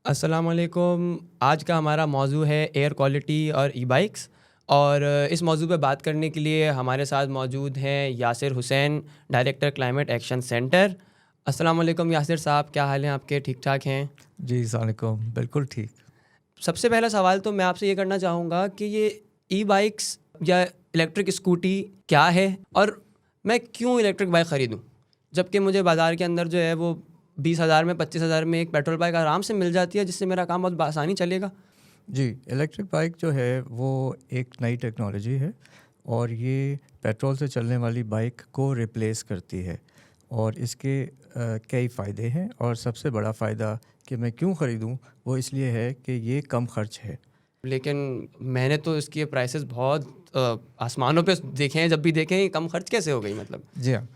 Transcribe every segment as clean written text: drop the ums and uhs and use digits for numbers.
अस्सलाम वालेकुम। आज का हमारा मौजू है एयर क्वालिटी और ई बाइक्स। और इस मौजू पे बात करने के लिए हमारे साथ मौजूद हैं Yasir Hussain, director climate action centre. अस्सलाम वालेकुम यासिर साहब, क्या हाल हैं आपके? ठीक ठाक हैं? जी सलामकुम, बिल्कुल ठीक। सबसे पहला सवाल तो मैं आपसे ये करना चाहूँगा कि ये ई बाइक्स या इलेक्ट्रिक स्कूटी क्या है, और मैं क्यों इलेक्ट्रिक बाइक ख़रीदूँ जबकि मुझे बाज़ार के अंदर जो है वो 20,000 में 25,000 में एक पेट्रोल बाइक आराम से मिल जाती है, जिससे मेरा काम बहुत आसानी चलेगा। जी, इलेक्ट्रिक बाइक जो है वो एक नई टेक्नोलॉजी है और ये पेट्रोल से चलने वाली बाइक को रिप्लेस करती है। और इसके कई फ़ायदे हैं और सबसे बड़ा फ़ायदा कि मैं क्यों ख़रीदूँ वो इसलिए है कि ये कम खर्च है। लेकिन मैंने तो इसके प्राइसेस बहुत आसमानों पे देखे हैं, जब भी देखे हैं, ये कम खर्च कैसे हो गई मतलब? जी हाँ,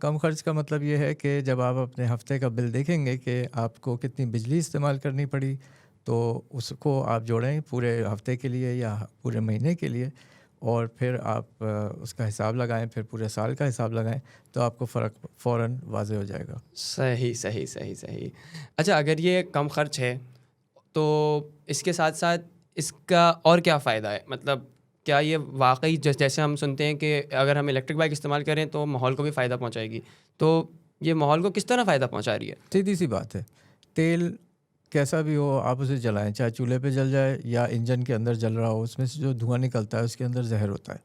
कम खर्च का मतलब ये है कि जब आप अपने हफ़्ते का बिल देखेंगे कि आपको कितनी बिजली इस्तेमाल करनी पड़ी, तो उसको आप जोड़ें पूरे हफ़्ते के लिए या पूरे महीने के लिए, और फिर आप उसका हिसाब लगाएं, फिर पूरे साल का हिसाब लगाएं, तो आपको फ़र्क फ़ौरन वाज़ेह हो जाएगा। सही सही सही सही। अच्छा, अगर ये कम खर्च है तो इसके साथ साथ इसका और क्या फ़ायदा है? मतलब क्या ये वाक़ई जैसे हम सुनते हैं कि अगर हम इलेक्ट्रिक बाइक इस्तेमाल करें तो माहौल को भी फ़ायदा पहुँचाएगी, तो ये माहौल को किस तरह फ़ायदा पहुँचा रही है? सीधी सी बात है, तेल कैसा भी हो आप उसे जलाएं, चाहे चूल्हे पे जल जाए या इंजन के अंदर जल रहा हो, उसमें से जो धुआं निकलता है उसके अंदर जहर होता है।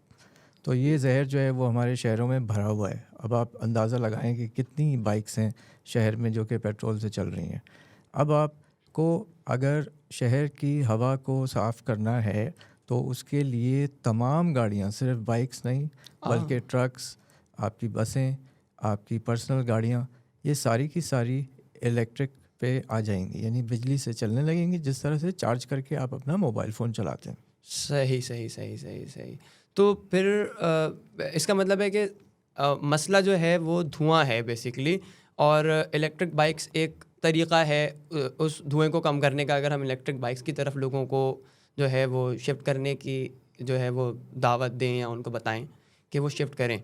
तो ये जहर जो है वो हमारे शहरों में भरा हुआ है। अब आप अंदाज़ा लगाएं कि कितनी बाइक्स हैं शहर में जो कि पेट्रोल से चल रही हैं। अब आपको अगर शहर की हवा को साफ़ करना है तो उसके लिए तमाम गाड़ियां, सिर्फ बाइक्स नहीं हाँ। बल्कि ट्रक्स, आपकी बसें, आपकी पर्सनल गाड़ियां, ये सारी की सारी इलेक्ट्रिक पे आ जाएंगी, यानी बिजली से चलने लगेंगी, जिस तरह से चार्ज करके आप अपना मोबाइल फ़ोन चलाते हैं। सही सही सही सही सही। तो फिर इसका मतलब है कि मसला जो है वो धुआं है बेसिकली, और इलेक्ट्रिक बाइक्स एक तरीक़ा है उस धुएं को कम करने का। अगर हम इलेक्ट्रिक बाइक्स की तरफ लोगों को जो है वो शिफ्ट करने की जो है वो दावत दें या उनको बताएं कि वो शिफ्ट करें,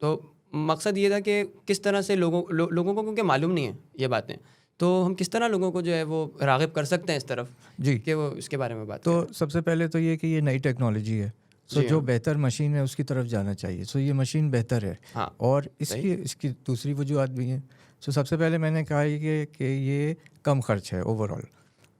तो मकसद ये था कि किस तरह से लोगों को, क्योंकि मालूम नहीं है ये बातें, तो हम किस तरह लोगों को जो है वो राग़िब कर सकते हैं इस तरफ जी, कि वो इसके बारे में बात तो करें। सबसे पहले तो ये कि ये नई टेक्नोलॉजी है। जी जो हाँ। बेहतर मशीन है उसकी तरफ जाना चाहिए। ये मशीन बेहतर है हाँ। और सही। इसकी इसकी दूसरी वजूहत भी हैं। सबसे पहले मैंने कहा ये कि ये कम खर्च है ओवरऑल।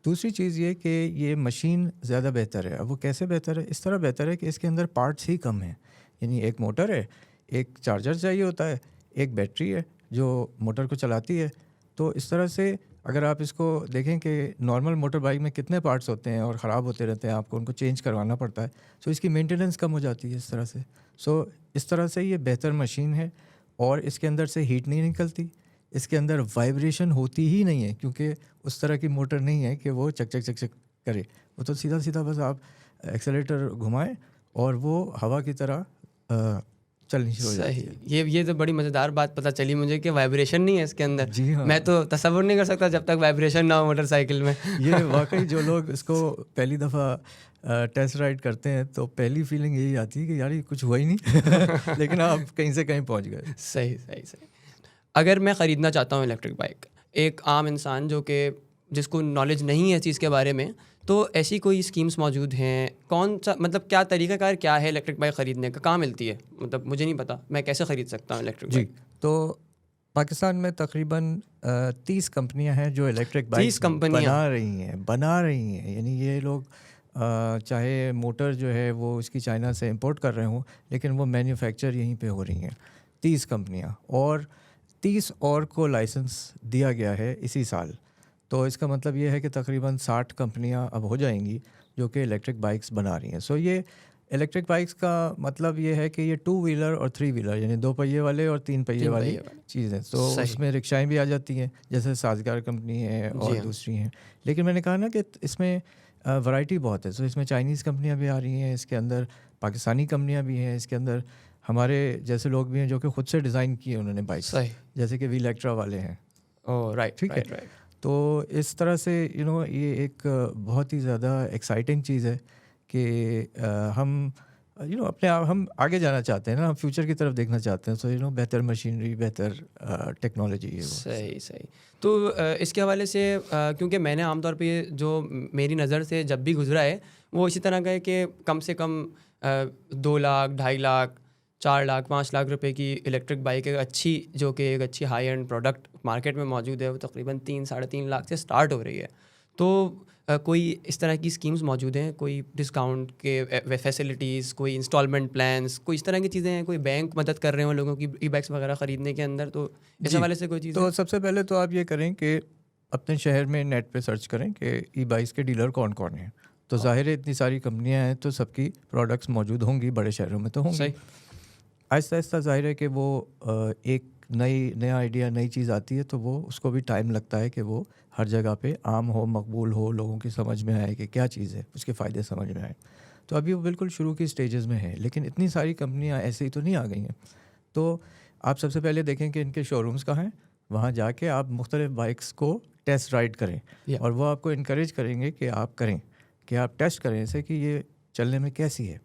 दूसरी चीज़ ये कि ये मशीन ज़्यादा बेहतर है। अब वो कैसे बेहतर है? इस तरह बेहतर है कि इसके अंदर पार्ट्स ही कम हैं। यानी एक मोटर है, एक चार्जर चाहिए होता है, एक बैटरी है जो मोटर को चलाती है। तो इस तरह से अगर आप इसको देखें कि नॉर्मल मोटर बाइक में कितने पार्ट्स होते हैं और ख़राब होते रहते हैं, आपको उनको चेंज करवाना पड़ता है। इसकी मेंटेनेंस कम हो जाती है इस तरह से। इस तरह से ये बेहतर मशीन है और इसके अंदर से हीट नहीं निकलती। इसके अंदर वाइब्रेशन होती ही नहीं है, क्योंकि उस तरह की मोटर नहीं है कि वो चक चक चक चक करे। वो तो सीधा सीधा बस आप एक्सेलेरेटर घुमाएं और वो हवा की तरह चलनी शुरू हो सही। जाती है। ये तो बड़ी मज़ेदार बात पता चली मुझे कि वाइब्रेशन नहीं है इसके अंदर। जी मैं हाँ, तो तसव्वुर नहीं कर सकता जब तक वाइब्रेशन ना हो मोटरसाइकिल में। ये वाकई जो लोग इसको पहली दफ़ा टेस्ट राइड करते हैं तो पहली फीलिंग यही आती है कि यार ये कुछ हुआ ही नहीं लेकिन आप कहीं से कहीं पहुंच गए। सही सही सही। अगर मैं ख़रीदना चाहता हूँ इलेक्ट्रिक बाइक, एक आम इंसान जो कि जिसको नॉलेज नहीं है इस चीज़ के बारे में, तो ऐसी कोई स्कीम्स मौजूद हैं? कौन सा मतलब क्या तरीक़ाकार क्या है इलेक्ट्रिक बाइक ख़रीदने का? कहाँ मिलती है? मतलब मुझे नहीं पता, मैं कैसे ख़रीद सकता हूँ इलेक्ट्रिक जी, बाइक? तो पाकिस्तान में तकरीबन 30 कंपनियां हैं जो इलेक्ट्रिक 30 बाइक्स कंपनियाँ? बना रही हैं। यानी ये लोग चाहे मोटर जो है वो इसकी चाइना से इंपोर्ट कर रहे हों, लेकिन वो मैन्युफैक्चर यहीं पे हो रही हैं। 30 कंपनियां, और 30 और को लाइसेंस दिया गया है इसी साल। तो इसका मतलब ये है कि तकरीबन 60 कंपनियां अब हो जाएंगी जो कि इलेक्ट्रिक बाइक्स बना रही हैं। ये इलेक्ट्रिक बाइक्स का मतलब ये है कि ये 2 व्हीलर और 3 व्हीलर, यानी 2 पहिए वाले और 3 पहिए 3 वाली पहिए वाले। चीज़ें। सही। उसमें रिक्शाएं भी आ जाती हैं, जैसे साज़गार कंपनी है जी और हाँ। दूसरी हैं। लेकिन मैंने कहा ना कि इसमें वैरायटी बहुत है। इसमें चाइनीज़ कंपनियां भी आ रही हैं, इसके अंदर पाकिस्तानी कंपनियां भी हैं, इसके अंदर हमारे जैसे लोग भी हैं जो कि ख़ुद से डिज़ाइन किए उन्होंने बाइक्स, सही। जैसे कि वीलेक्ट्रा वाले हैं। ओह! राइट, ठीक है, राइट, राइट। तो इस तरह से ये एक बहुत ही ज़्यादा एक्साइटिंग चीज़ है कि हम अपने आप हम आगे जाना चाहते हैं ना, हम फ्यूचर की तरफ देखना चाहते हैं, सो बेहतर मशीनरी, बेहतर टेक्नोलॉजी है वो। सही सही। तो इसके हवाले से क्योंकि मैंने आमतौर पे जो मेरी नज़र से जब भी गुजरा है वो इसी तरह का है कि कम से कम 2 लाख, 2.5 लाख, 4 लाख, 5 लाख रुपए की इलेक्ट्रिक बाइक एक अच्छी, जो कि एक अच्छी हाई एंड प्रोडक्ट मार्केट में मौजूद है, वो तकरीबन 3-3.5 लाख से स्टार्ट हो रही है। तो कोई इस तरह की स्कीम्स मौजूद हैं, कोई डिस्काउंट के फैसिलिटीज़, कोई इंस्टॉलमेंट प्लान्स, कोई इस तरह की चीज़ें हैं, कोई बैंक मदद कर रहे हो लोगों की ई बाइक्स वगैरह ख़रीदने के अंदर, तो इस हवाले से कोई चीज़ तो है? सबसे पहले तो आप ये करें कि अपने शहर में नेट पे सर्च करें कि ई बाइक्स के डीलर कौन कौन हैं। तो ज़ाहिर है इतनी सारी कंपनियां हैं तो सबकी प्रोडक्ट्स मौजूद होंगी, बड़े शहरों में तो होंगी। सही। आहिस्ता आहिस्ता ज़ाहिर है कि वो एक नया आइडिया, नई चीज़ आती है तो वो उसको भी टाइम लगता है कि वो हर जगह पे आम हो, मकबूल हो, लोगों की समझ में आए कि क्या चीज़ है, उसके फ़ायदे समझ में आए। तो अभी वो बिल्कुल शुरू की स्टेजेस में है, लेकिन इतनी सारी कंपनियां ऐसे ही तो नहीं आ गई हैं। तो आप सबसे पहले देखें कि इनके शोरूम्स कहाँ हैं, वहाँ जाके आप मुख्तलिफ बाइक्स को टेस्ट राइड करें Yeah. और वो आपको इनक्रेज करेंगे कि आप करें, कि आप टेस्ट करें इसे कि ये चलने में कैसी है।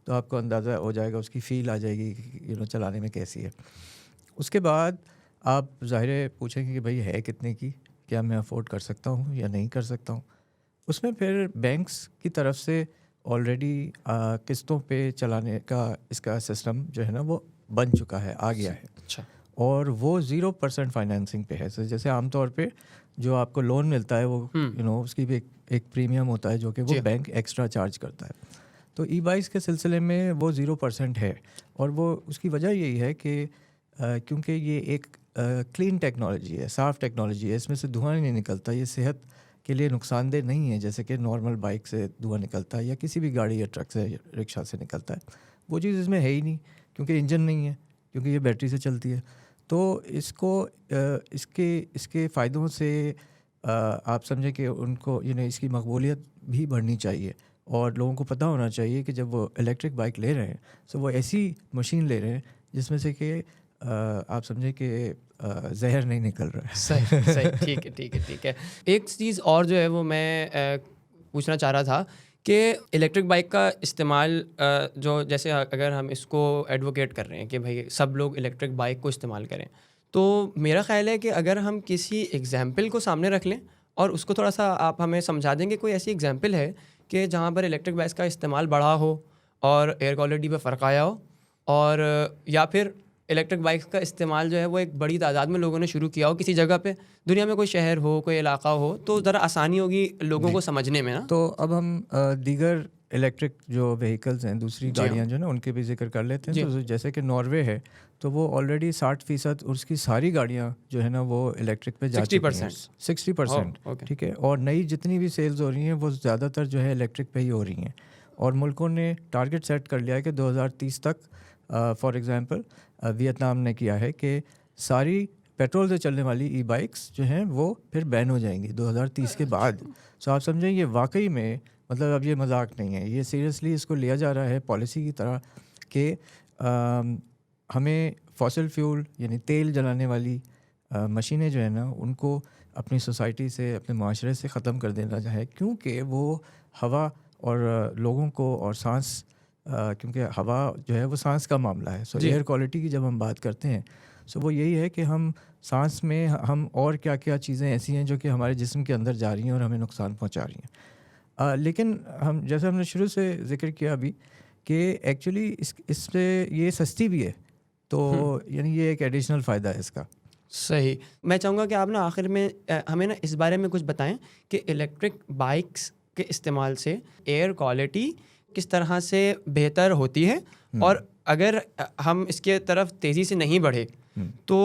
तो आपको अंदाज़ा हो जाएगा, उसकी फ़ील आ जाएगी कि चलाने में कैसी है। उसके बाद आप ज़ाहिर पूछेंगे कि भाई है कितने की, क्या मैं अफोर्ड कर सकता हूँ या नहीं कर सकता हूँ। उसमें फिर बैंक्स की तरफ से ऑलरेडी किस्तों पे चलाने का इसका सिस्टम जो है ना वो बन चुका है, आ गया है। अच्छा। और वो 0% फाइनेंसिंग पे है। जैसे आमतौर पे जो आपको लोन मिलता है वो उसकी भी एक प्रीमियम होता है जो कि वो जी। बैंक एक्स्ट्रा चार्ज करता है। तो ई बाइक्स के सिलसिले में वो 0% है, और वो उसकी वजह यही है कि क्योंकि ये एक क्लीन टेक्नोलॉजी है, साफ़ टेक्नोलॉजी है, इसमें से धुआं नहीं निकलता, ये सेहत के लिए नुकसानदेह नहीं है जैसे कि नॉर्मल बाइक से धुआं निकलता है या किसी भी गाड़ी या ट्रक से या रिक्शा से निकलता है। वो चीज़ इसमें है ही नहीं, क्योंकि इंजन नहीं है, क्योंकि ये बैटरी से चलती है। तो इसको इसके फ़ायदों से आप समझें कि उनको इसकी मकबूलियत भी बढ़नी चाहिए, और लोगों को पता होना चाहिए कि जब वो इलेक्ट्रिक बाइक ले रहे हैं तो वो ऐसी मशीन ले रहे हैं जिसमें से कि आप समझें कि जहर नहीं निकल रहा है। सही सही। ठीक है ठीक है ठीक है। एक चीज़ और जो है वो मैं पूछना चाह रहा था कि इलेक्ट्रिक बाइक का इस्तेमाल जो, जैसे अगर हम इसको एडवोकेट कर रहे हैं कि भाई सब लोग इलेक्ट्रिक बाइक को इस्तेमाल करें, तो मेरा ख़्याल है कि अगर हम किसी एग्जाम्पल को सामने रख लें और उसको थोड़ा सा आप हमें समझा देंगे, कोई ऐसी एग्जाम्पल है कि जहाँ पर इलेक्ट्रिक बाइक्स का इस्तेमाल बढ़ा हो और एयर क्वालिटी पे फ़र्क आया हो, और या फिर इलेक्ट्रिक बाइक्स का इस्तेमाल जो है वो एक बड़ी तादाद में लोगों ने शुरू किया हो किसी जगह पे, दुनिया में कोई शहर हो, कोई इलाका हो, तो ज़रा आसानी होगी लोगों को समझने में ना। तो अब हम दीगर इलेक्ट्रिक जो व्हीकल्स हैं, दूसरी जी हाँ। गाड़ियाँ जो ना, उनके भी जिक्र कर लेते हैं। जी। तो जैसे कि नॉर्वे है, तो वो ऑलरेडी 60% उसकी सारी गाड़ियाँ जो है ना वो इलेक्ट्रिक पे जा चुकी हैं। 60%। ओके। ठीक है। और नई जितनी भी सेल्स हो रही हैं वो ज़्यादातर जो है इलेक्ट्रिक पे ही हो रही हैं, और मुल्कों ने टारगेट सेट कर लिया है कि 2030 तक, फॉर एग्ज़ाम्पल वियतनाम ने किया है कि सारी पेट्रोल से चलने वाली ई बाइक्स जो हैं वो फिर बैन हो जाएंगी 2030 के बाद। सो आप समझें ये वाकई में, मतलब अब ये मजाक नहीं है, ये सीरियसली इसको लिया जा रहा है पॉलिसी की तरह कि हमें फॉसिल फ्यूल यानी तेल जलाने वाली मशीनें जो है ना उनको अपनी सोसाइटी से, अपने माशरे से ख़त्म कर देना है, क्योंकि वो हवा और लोगों को और सांस, क्योंकि हवा जो है वो सांस का मामला है। सो एयर क्वालिटी की जब हम बात करते हैं, सो वो यही है कि हम सांस में हम और क्या क्या चीज़ें ऐसी हैं जो कि हमारे जिस्म के अंदर जा रही हैं और हमें नुकसान पहुंचा रही हैं। लेकिन हम, जैसे हमने शुरू से जिक्र किया अभी, कि एक्चुअली इससे ये सस्ती भी है, तो यानी ये एक एडिशनल फ़ायदा है इसका। सही। मैं चाहूँगा कि आप ना आखिर में हमें ना इस बारे में कुछ बताएं कि इलेक्ट्रिक बाइक्स के इस्तेमाल से एयर क्वालिटी किस तरह से बेहतर होती है, और अगर हम इसके तरफ तेज़ी से नहीं बढ़े तो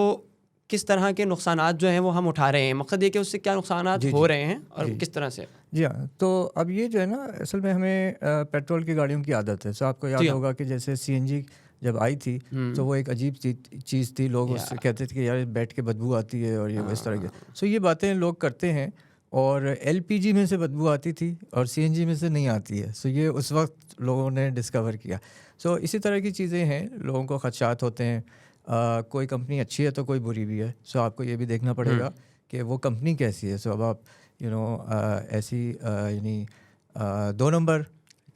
किस तरह के नुकसानात जो हैं वो हम उठा रहे हैं। मकसद ये कि उससे क्या नुकसानात हो रहे हैं और किस तरह से। जी हाँ। तो अब ये जो है ना, असल में हमें पेट्रोल की गाड़ियों की आदत है। सो आपको याद होगा कि जैसे CNG जब आई थी तो वो एक अजीब चीज़ थी, लोग उससे कहते थे कि यार बैठ के बदबू आती है और ये इस तरह की। सो ये बातें लोग करते हैं, और LPG में से बदबू आती थी और CNG में से नहीं आती है। सो ये उस वक्त लोगों ने डिस्कवर किया। सो इसी तरह की चीज़ें हैं, लोगों को खदशात होते हैं। कोई कंपनी अच्छी है तो कोई बुरी भी है। सो आपको ये भी देखना पड़ेगा कि वो कंपनी कैसी है। सो अब आप ऐसी यानी 2 नंबर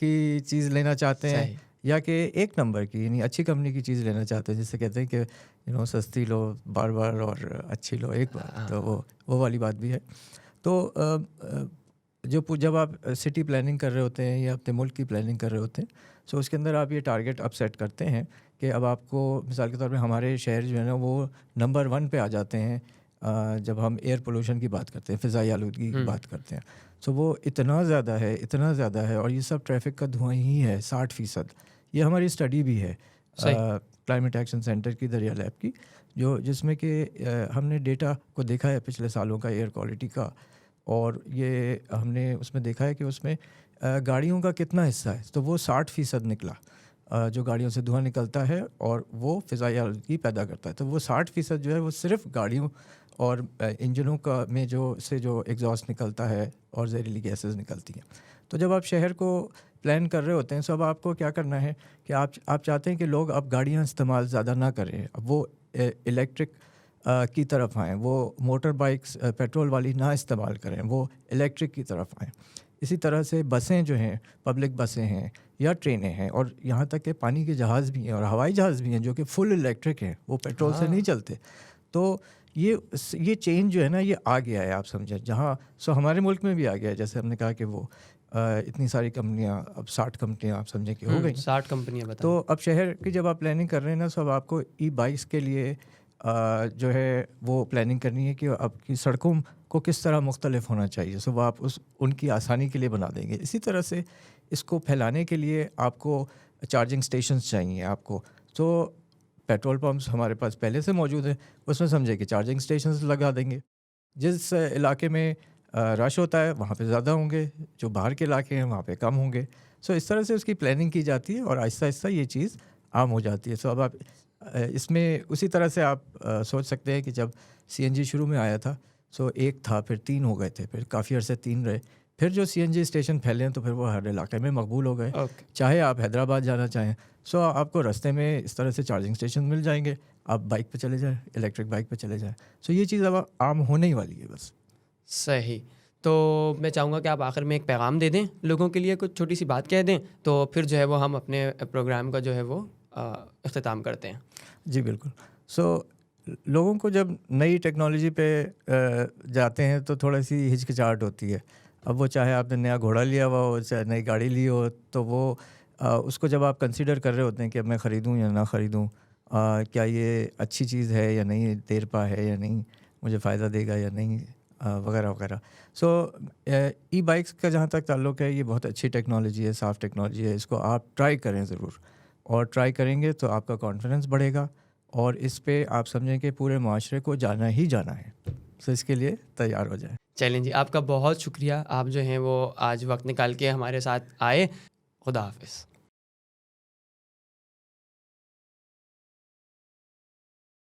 की चीज़ लेना चाहते हैं या कि एक नंबर की यानी अच्छी कंपनी की चीज़ लेना चाहते हैं, जिससे कहते हैं कि सस्ती लो बार बार और अच्छी लो एक बार, तो वो वाली बात भी है। तो जब आप सिटी प्लानिंग कर रहे होते हैं या अपने मुल्क की प्लानिंग कर रहे होते हैं, सो उसके अंदर आप ये टारगेट अब सेट करते हैं कि अब आपको मिसाल के तौर पे हमारे शहर जो है ना वो नंबर 1 पे आ जाते हैं जब हम एयर पोल्यूशन की बात करते हैं, फ़िज़ाई आलूदगी की बात करते हैं। सो वो इतना ज़्यादा है और ये सब ट्रैफिक का धुआं ही है 60%। ये हमारी स्टडी भी है क्लाइमेट एक्शन सेंटर की, दरिया लैब की, जिसमें कि हमने डेटा को देखा है पिछले सालों का एयर क्वालिटी का, और ये हमने उसमें देखा है कि उसमें गाड़ियों का कितना हिस्सा है, तो वो 60% निकला जो गाड़ियों से धुआं निकलता है और वो फ़िज़ाई आलूदगी पैदा करता है। तो वो 60% जो है वो सिर्फ गाड़ियों और इंजनों का में जो एग्जॉस्ट निकलता है और जहरीली गैसेस निकलती हैं। तो जब आप शहर को प्लान कर रहे होते हैं, तो अब आपको क्या करना है कि आप चाहते हैं कि लोग अब गाड़ियाँ इस्तेमाल ज़्यादा ना करें, अब वो इलेक्ट्रिक की तरफ आएँ, वो मोटर बाइक्स पेट्रोल वाली ना इस्तेमाल करें, वो इलेक्ट्रिक की तरफ आएँ। इसी तरह से बसें जो हैं, पब्लिक बसें हैं या ट्रेनें हैं, और यहाँ तक कि पानी के जहाज़ भी हैं और हवाई जहाज़ भी हैं जो कि फुल इलेक्ट्रिक हैं, वो पेट्रोल से नहीं चलते। तो ये चेंज जो है ना ये आ गया है, आप समझें, जहाँ हमारे मुल्क में भी आ गया है। जैसे हमने कहा कि वो इतनी सारी कंपनियाँ, अब 60 कंपनियाँ आप समझें कि हो गई, 60 कंपनियाँ बताएं। तो अब शहर की जब आप प्लानिंग कर रहे हैं ना, तो अब आपको ई बाइक्स के लिए जो है वो प्लानिंग करनी है कि आपकी सड़कों को किस तरह मुख्तलिफ होना चाहिए। सो वो आप उनकी आसानी के लिए बना देंगे। इसी तरह से इसको फैलाने के लिए आपको चार्जिंग स्टेशंस चाहिए आपको। तो पेट्रोल पंप्स हमारे पास पहले से मौजूद हैं, उसमें समझे कि चार्जिंग स्टेशंस लगा देंगे। जिस इलाके में रश होता है वहाँ पे ज़्यादा होंगे, जो बाहर के इलाके हैं वहाँ पे कम होंगे। सो इस तरह से उसकी प्लानिंग की जाती है और आहिस्ता आहिस्ता ये चीज़ आम हो जाती है। सो अब आप इसमें उसी तरह से आप सोच सकते हैं कि जब सीएनजी शुरू में आया था, सो एक था, फिर 3 हो गए थे, फिर काफ़ी अरसे 3 रहे, फिर जो सीएनजी स्टेशन फैले हैं तो फिर वो हर इलाके में मकबूल हो गए। चाहे आप हैदराबाद जाना चाहें, सो आपको रास्ते में इस तरह से चार्जिंग स्टेशन मिल जाएंगे, आप बाइक पे चले जाएं, इलेक्ट्रिक बाइक पे चले जाएं। सो ये चीज़ अब आम होने ही वाली है बस। सही। तो मैं चाहूँगा कि आप आखिर में एक पैगाम दे दें लोगों के लिए, कुछ छोटी सी बात कह दें, तो फिर जो है वो हम अपने प्रोग्राम का जो है वो इख्तिताम करते हैं। जी बिल्कुल। सो लोगों को जब नई टेक्नोलॉजी पे जाते हैं तो थोड़ी सी हिचकिचाहट होती है। अब वो चाहे आपने नया घोड़ा लिया हुआ हो, चाहे नई गाड़ी ली हो, तो वो उसको जब आप कंसीडर कर रहे होते हैं कि अब मैं ख़रीदूँ या ना ख़रीदूँ, क्या ये अच्छी चीज़ है या नहीं, देर पा है या नहीं, मुझे फ़ायदा देगा या नहीं, वगैरह वगैरह। सो ई बाइक्स का जहाँ तक ताल्लुक़ है, ये बहुत अच्छी टेक्नोलॉजी है, साफ़ टेक्नोलॉजी है। इसको आप ट्राई करें ज़रूर, और ट्राई करेंगे तो आपका कॉन्फिडेंस बढ़ेगा और इस पे आप समझें कि पूरे माशरे को जाना ही जाना है। सो इसके लिए तैयार हो जाएं। चलें जी, आपका बहुत शुक्रिया, आप जो हैं वो आज वक्त निकाल के हमारे साथ आए। खुदा हाफिज़।